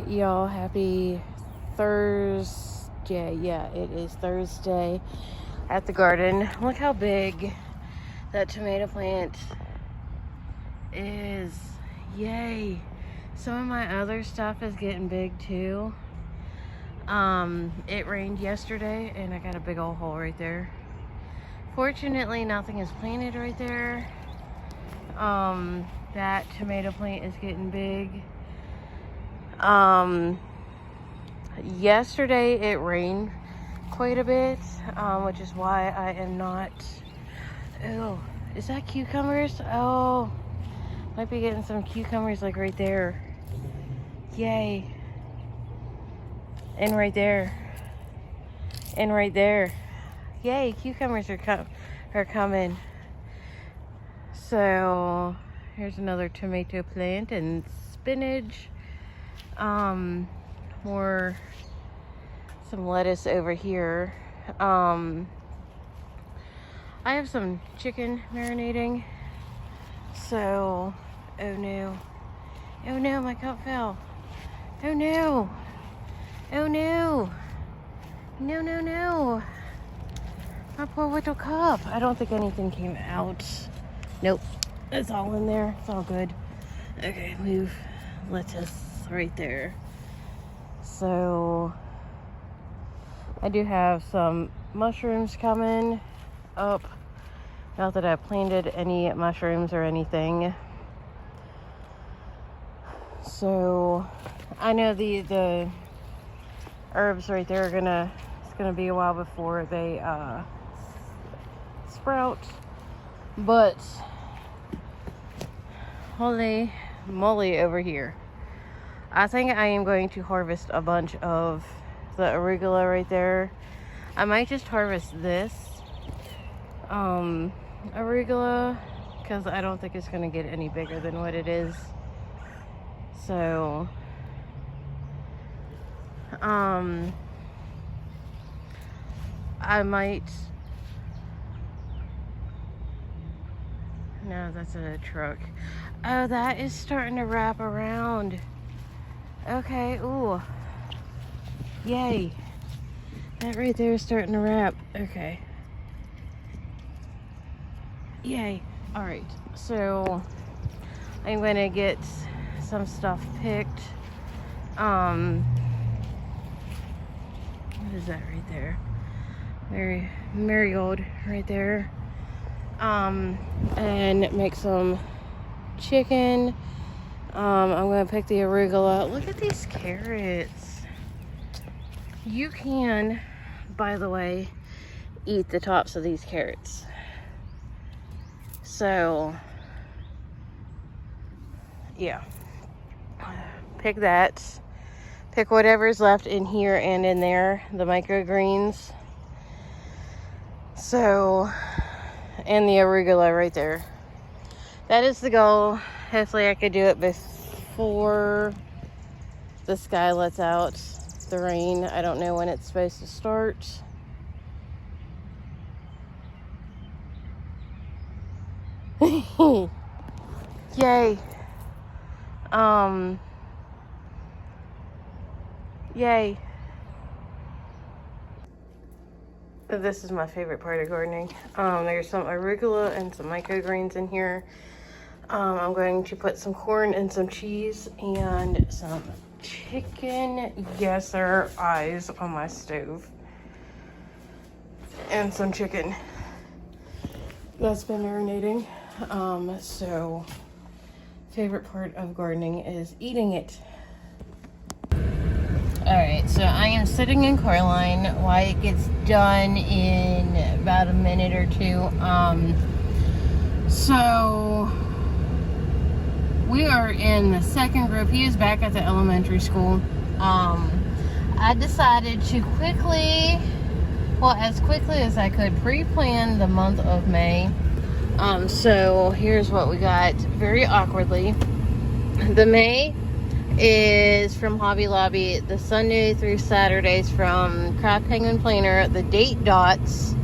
Hey y'all, happy Thursday. Yeah, it is Thursday at the garden. Look how big that tomato plant is. Yay. Some of my other stuff is getting big too. It rained yesterday and I got a big old hole right there. Fortunately, nothing is planted right there. That tomato plant is getting big. Yesterday it rained quite a bit, which is why I am not. Oh, is that cucumbers? Oh, might be getting some cucumbers like right there. Yay. And right there. And right there. Yay, cucumbers are coming. So here's another tomato plant and spinach. Some lettuce over here. I have some chicken marinating. So, oh no, my cup fell. Oh no, no, my poor little cup. I don't think anything came out. Nope, it's all in there. It's all good. Okay, move lettuce right there. So I do have some mushrooms coming up. Not that I've planted any mushrooms or anything. So I know the herbs right there it's gonna be a while before they sprout. But holy moly over here. I think I am going to harvest a bunch of the arugula right there. I might just harvest this arugula because I don't think it's going to get any bigger than what it is. So I might. No, that's a truck. Oh, that is starting to wrap around. Okay, ooh. Yay. That right there is starting to wrap. Okay. Yay. Alright, so I'm going to get some stuff picked. What is that right there? Marigold right there. And make some chicken. I'm going to pick the arugula. Look at these carrots. You can, by the way, eat the tops of these carrots. So, yeah. Pick that. Pick whatever's left in here and in there, the microgreens. So, and the arugula right there. That is the goal. Hopefully I could do it before the sky lets out the rain. I don't know when it's supposed to start. Yay. Yay. This is my favorite part of gardening. There's some arugula and some microgreens in here. I'm going to put some corn and some cheese and some chicken. Yes, there are eyes on my stove. And some chicken that's been marinating. So favorite part of gardening is eating it. Alright, so I am sitting in Coraline while it gets done in about a minute or two. So we are in the second group. He is back at the elementary school. I decided to as quickly as I could, pre-plan the month of May. So here's what we got very awkwardly. The May is from Hobby Lobby. The Sunday through Saturdays from Craft Penguin Planner. The date dots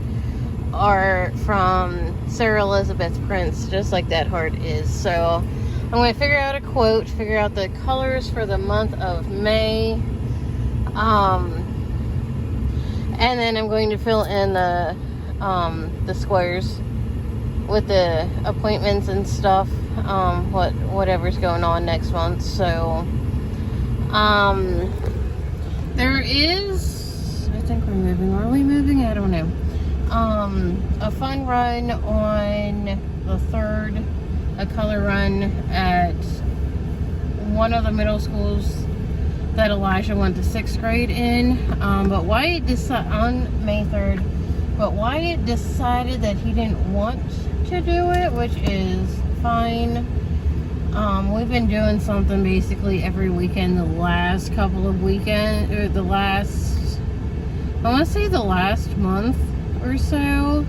are from Sarah Elizabeth Prince, just like that heart is. So I'm going to figure out a quote, figure out the colors for the month of May. And then I'm going to fill in the squares with the appointments and stuff, whatever's going on next month. So, there is, I think we're moving. Are we moving? I don't know. A fun run on the 3rd, a color run at one of the middle schools that Elijah went to 6th grade in, but Wyatt decided on May 3rd, but Wyatt decided that he didn't want to do it, which is fine. We've been doing something basically every weekend the last couple of weekends, or I want to say the last month or so,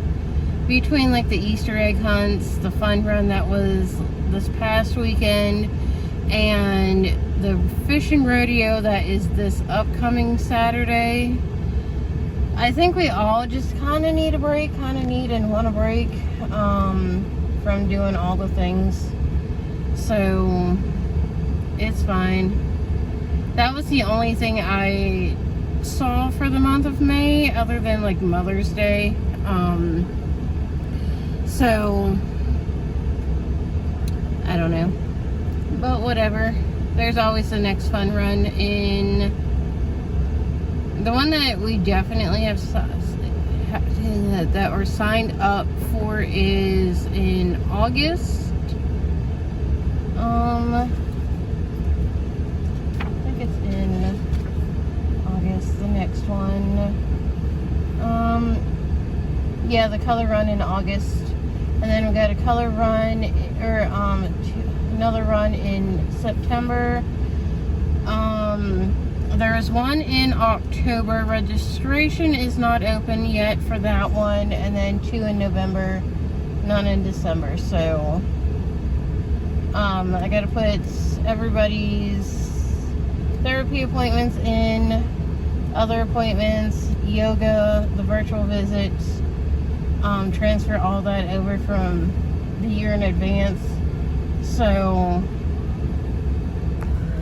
between like the Easter egg hunts, the fun run that was this past weekend, and the fishing rodeo that is this upcoming Saturday. I think we all just kind of need a break, and want a break from doing all the things. So it's fine. That was the only thing I saw for the month of May, other than like Mother's Day. So I don't know, but whatever. There's always the next fun run. In the one that we definitely have that we're signed up for is in August. I think it's in August, the next one. Yeah, the color run in August. And then we got a color run, or another run in September. There is one in October. Registration is not open yet for that one. And then 2 in November, none in December. So I gotta put everybody's therapy appointments in, other appointments, yoga, the virtual visits, transfer all that over from the year in advance. So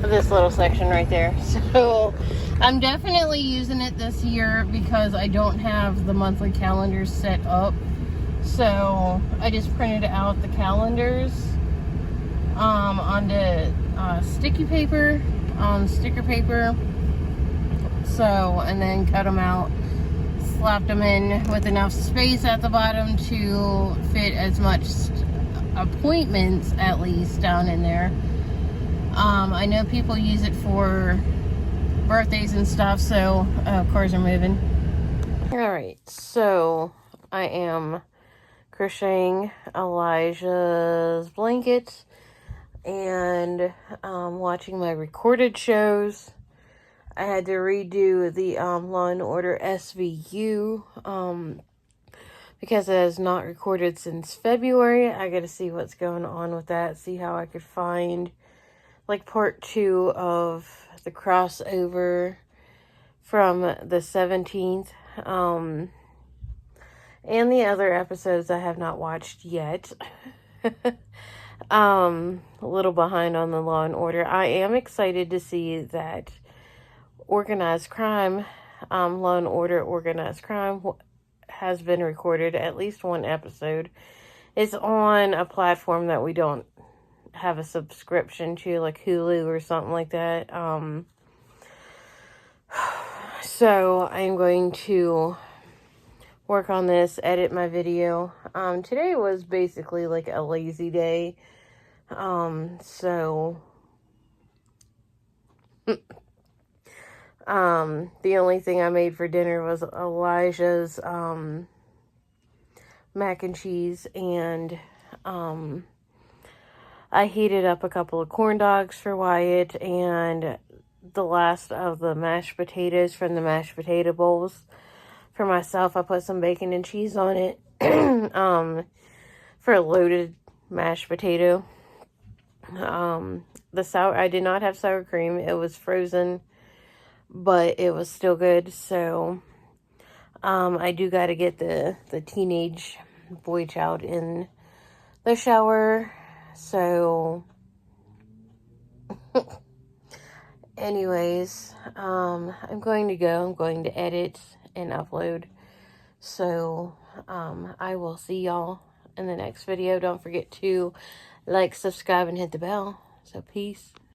this little section right there. So I'm definitely using it this year because I don't have the monthly calendars set up. So I just printed out the calendars onto sticky paper, sticker paper. So, and then cut them out, slapped them in with enough space at the bottom to fit as much appointments at least down in there. I know people use it for birthdays and stuff, so cars are moving. Alright, so I am crocheting Elijah's blanket and watching my recorded shows. I had to redo the Law & Order SVU because it has not recorded since February. I got to see what's going on with that, see how I could find like part 2 of the crossover from the 17th. And the other episodes I have not watched yet. A little behind on the Law & Order. I am excited to see that Organized Crime, Law & Order Organized Crime has been recorded, at least one episode. It's on a platform that we don't have a subscription to, like Hulu or something like that. So I'm going to work on this, edit my video. Today was basically like a lazy day. So the only thing I made for dinner was Elijah's mac and cheese, and I heated up a couple of corn dogs for Wyatt, and the last of the mashed potatoes from the mashed potato bowls for myself. I put some bacon and cheese on it for a loaded mashed potato. I did not have sour cream. It was frozen, but it was still good. So I do got to get the teenage boy child in the shower. So Anyways, I'm going to go. I'm going to edit and upload. So, I will see y'all in the next video. Don't forget to like, subscribe, and hit the bell. So, peace.